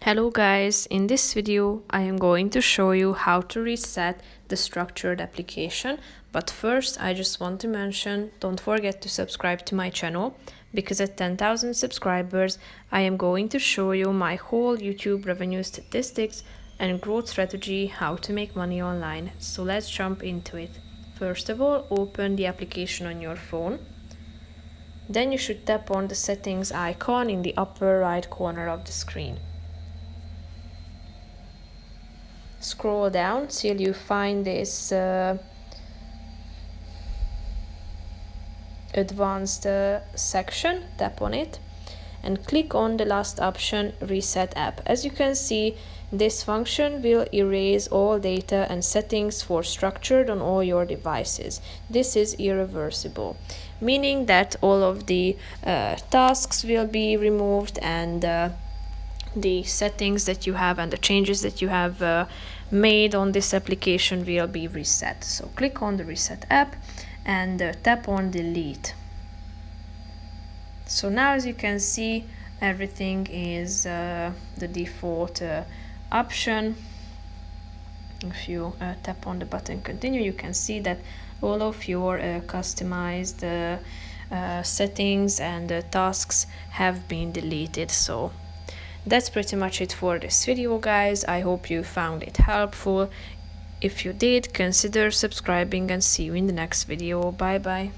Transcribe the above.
Hello guys, in this video I am going to show you how to reset the structured application, but first I just want to mention, don't forget to subscribe to my channel, because at 10,000 subscribers I am going to show you my whole YouTube revenue statistics and growth strategy, how to make money online. So let's jump into it. First of all, open the application on your phone. Then you should tap on the settings icon in the upper right corner of the screen. Scroll down till you find this advanced section, tap on it and click on the last option, reset app. As you can see, this function will erase all data and settings for structured on all your devices. This is irreversible, meaning that all of the tasks will be removed and the settings that you have and the changes that you have made on this application will be reset. So click on the reset app and tap on delete. So now, as you can see, everything is the default option. If you tap on the button continue, you can see that all of your customized settings and tasks have been deleted. So that's pretty much it for this video, guys. I hope you found it helpful. If you did, consider subscribing and see you in the next video. Bye bye.